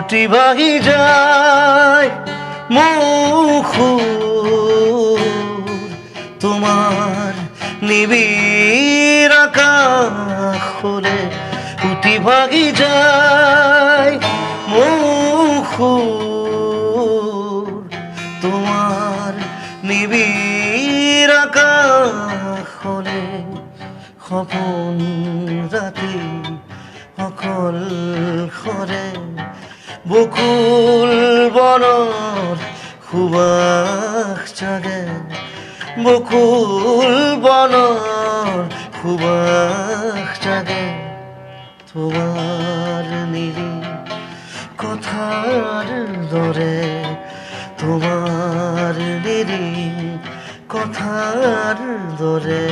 উটি ভাহি যায় মুখুর তোমার নিবিড় আকাশ হলে উটি ভাগি যায় মুখুর তোমার নিবিড় আকাশ হলে সপোন রাতি অকল সৰে বকুল বনৰ সুবাস জাগে বকুল বনৰ সুবাস জাগে তোমাৰ নিৰি কথাৰ দৰে তোমাৰ নিৰি কথাৰ দৰে